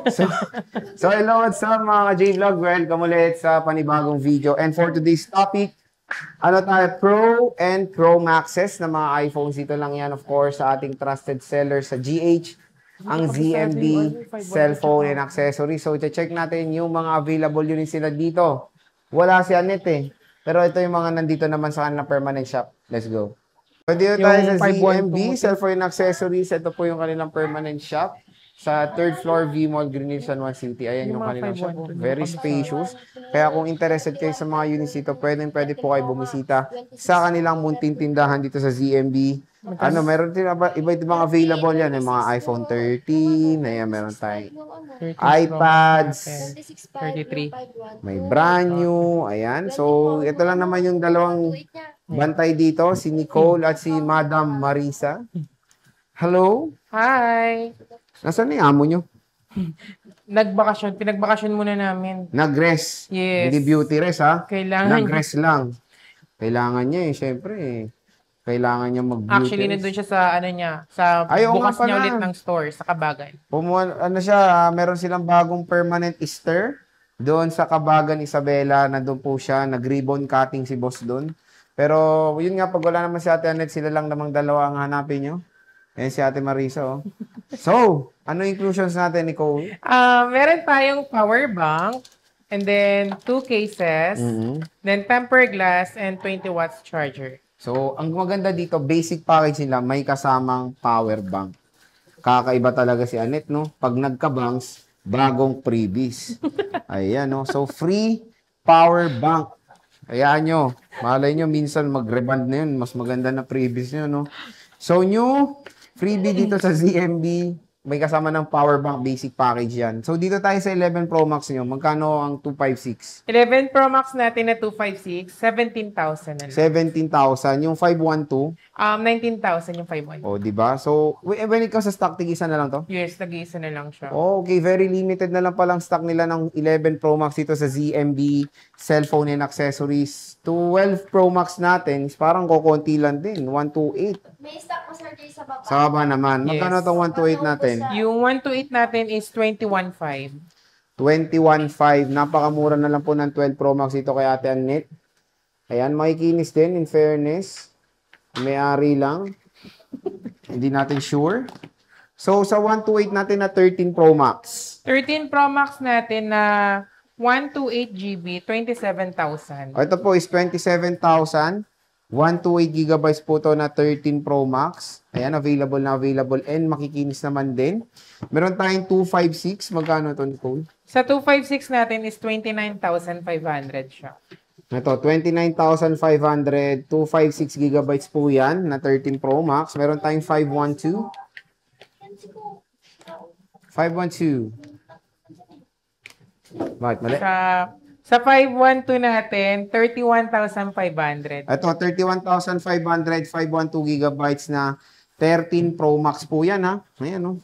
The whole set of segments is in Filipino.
So, so hello, what's up mga J-Vlog? Welcome ulit sa panibagong video. And for today's topic, ano tayo, Pro and Pro Maxes na mga iPhones. Dito lang yan, of course, sa ating trusted seller sa GH, ang ZMB Cellphone and Accessories. So, check natin yung mga available units sila dito. Wala si Anet eh. Pero ito yung mga nandito naman sa kanilang permanent shop. Let's go. So, dito tayo sa ZMB Cellphone and Accessories. Ito po yung kanilang permanent shop. Sa third floor, V-Mall, Greenwich, San Juan City. Ayan yung kanilang shop. Very spacious. Kaya kung interested kayo sa mga units dito, pwede po kayo bumisita sa kanilang munting tindahan dito sa ZMB. Ano, meron din iba-ibang available yan. Yung mga iPhone 13, ayan, meron tayong iPads, 33. may brand new, ayan. So, ito lang naman yung dalawang bantay dito, si Nicole at si Madam Marisa. Hello? Hi! Nasaan na yung amo nyo? Nagbakasyon. Pinagbakasyon muna namin. Nag-rest. Yes. Hindi beauty rest, ha? Kailangan. Nag-rest lang. Kailangan niya, syempre, kailangan niya mag-beauty Actually, rest. nandun siya sa, sa bukas niya ulit ng store, sa Kabagan. Meron silang bagong permanent Easter. Doon sa Kabagan, Isabela, nandun po siya. Nag-ribbon cutting si boss doon. Pero, yun nga, pag wala naman si Ate Annette, sila lang namang dalawa ang hanapin nyo. Ayan si Ate Marisa, oh. So, ano inclusions natin, Nicole? Meron tayong power bank, and then 2 cases, then tempered glass, and 20 watts charger. So, ang maganda dito, basic package nila, may kasamang power bank. Kakaiba talaga si Annette, no? Pag nagka-banks, bagong freebies. Ayan, no? So, free power bank. Ayan nyo. Malay nyo, minsan mag-reband na yun. Mas maganda na freebies nyo, no? So, new freebie dito sa ZMB. May kasama ng power bank basic package yan. So, dito tayo sa 11 Pro Max nyo. Magkano ang 256? 11 Pro Max natin na 256, 17,000 na lang. 17,000. Yung 512? 19,000 yung 512. O, diba? So, when it comes sa stock, tig-isa na lang to? Yes, nag-iisa na lang siya. Okay, very limited na lang palang stock nila ng 11 Pro Max dito sa ZMB Cellphone and Accessories. 12 Pro Max natin is parang kokonti lang din, 128. May stock pa sir sa baba. Sa baba naman. Magkano itong 128 natin? Yung 128 natin is 21,500. 21.5. Napakamura na lang po ng 12 Pro Max dito kay Ate Annette. Ayan, makikinis din, in fairness. May-ari lang. Hindi natin sure. So, sa 128 natin na 13 Pro Max. 13 Pro Max natin na 128 GB, 27,000. Ito po is 27,000. 128 gigabytes po to na 13 Pro Max. Ayan, available na available. And makikinis naman din. Meron tayong 256. Magkano ito, Nicole? Sa 256 natin is 29,500 siya. Ito, 29,500. 256 gigabytes po yan na 13 Pro Max. Meron tayong 512. 512. Bakit? Mali? Sa 512 natin, 31,500. Ito, 31,500, 512 gigabytes na 13 Pro Max po yan, ha? Ayan, no?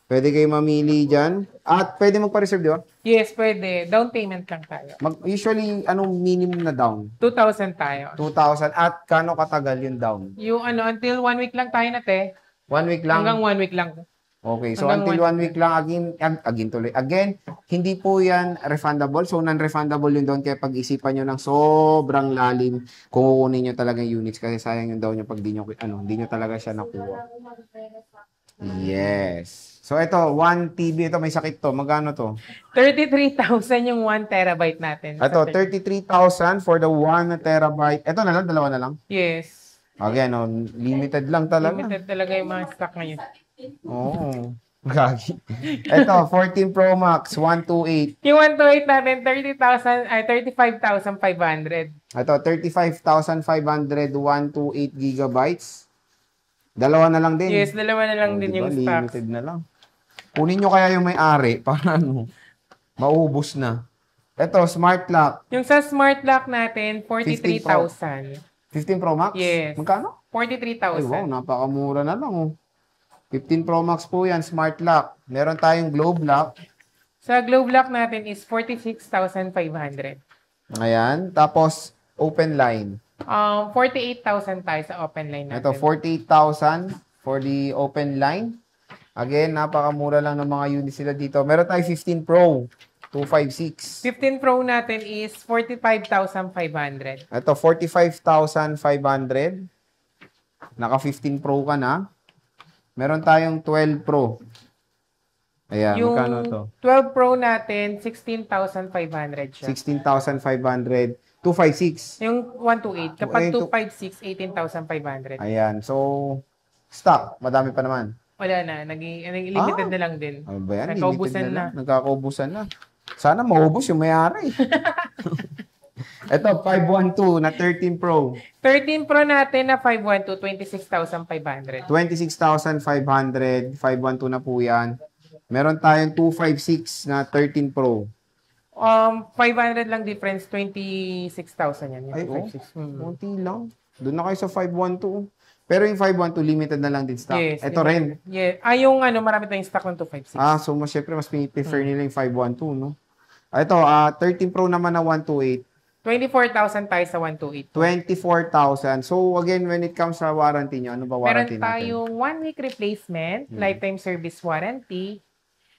Pwede kayo mamili dyan. At pwede magpa-reserve, di ba? Yes, pwede. Down payment lang tayo. Usually, anong minimum na down? 2,000 tayo. 2,000. At kano katagal yung down? Yung until 1 week lang tayo na, te. 1 week lang? Hanggang 1 week lang. Okay, so Hanggang until 1 week lang, again, hindi po yan refundable. So, non-refundable yun doon. Kaya pag-isipan nyo ng sobrang lalim kung kukunin nyo talaga yung units. Kasi sayang yung daw nyo pag di nyo talaga siya nakuha. Yes. So, ito, 1 TB. Ito, may sakit to. Magkano to? 33,000 yung 1 terabyte natin. Ito, 33,000 for the 1 terabyte. Ito na lang, dalawa na lang. Yes. Again, limited lang talaga. Limited talaga yung mga stock ngayon. Oo. Gagi. Ito, 14 Pro Max, 128. Yung 128 natin, 35,500. Ito, 35,500, 128 gigabytes. Dalawa na lang din. Yes, dalawa na lang din diba? yung stocks. Limited na lang. Kunin nyo kaya yung may-ari para maubos na. Ito, smart lock. Yung sa smart lock natin, 43,000. 15 Pro Max? Yes. Magkano? 43,000. Ay, wow, napakamura na lang, oh. 15 Pro Max po yan, smart lock. Meron tayong globe lock. Sa globe lock natin is 46,500. Ayan. Tapos, open line. 48,000 tayo sa open line natin. Ito, 48,000 for the open line. Again, napakamura lang ng mga units sila dito. Meron tayong 15 Pro, 256. 15 Pro natin is 45,500. Ito, 45,500. Naka 15 Pro ka na. Meron tayong 12 Pro. Ayan, Yung magkano to? 12 Pro natin, 16,500 siya. 16,500. 256. Yung 128. Kapag 128. 256, 18,500. Ayan, so, stock. Madami pa naman. Wala na. Naging limited na lang din. Ano ba yan? Nagkaubusan Limited na. Nagkakaubusan na. Sana maubos yung may-ari. Ito, 512 na 13 Pro. 13 Pro natin na 512, 26,500. 26,500. 512 na po yan. Meron tayong 256 na 13 Pro. 500 lang difference, 26,000 yan. Yung Ay, 256. Konti lang. Doon na kayo sa 512. Pero yung 512, limited na lang din stock. Yes. Ito rin. Yeah. Yung marami tayong stock ng 256. So syempre mas prefer nila yung 512, no? Ito, 13 Pro naman na 128. 24,000 tayo sa 128. 24,000. So again, when it comes sa warranty nyo, ano ba warranty Meron natin? tayong 1 week replacement, lifetime service warranty,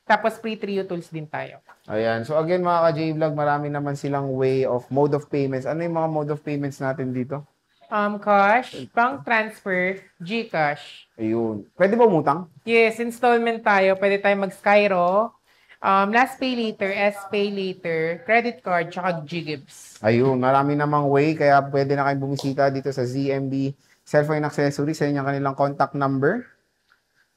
tapos free Trio tools din tayo. Ayan. So again, mga ka-J-Vlog, marami naman silang way of mode of payments. Ano yung mga mode of payments natin dito? Cash, bank transfer, GCash. Ayun. Pwede ba umutang? Yes, installment tayo. Pwede tayo mag-Skyro, last pay later, S-pay later, credit card, tsaka Ggibbs. Ayun. Marami namang way. Kaya pwede na kayong bumisita dito sa ZMB Cellphone Accessories. Sa inyong kanilang contact number.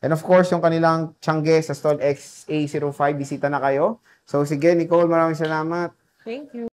And of course, yung kanilang Tiangge sa stall XA05. Bisita na kayo. So sige, Nicole, maraming salamat. Thank you.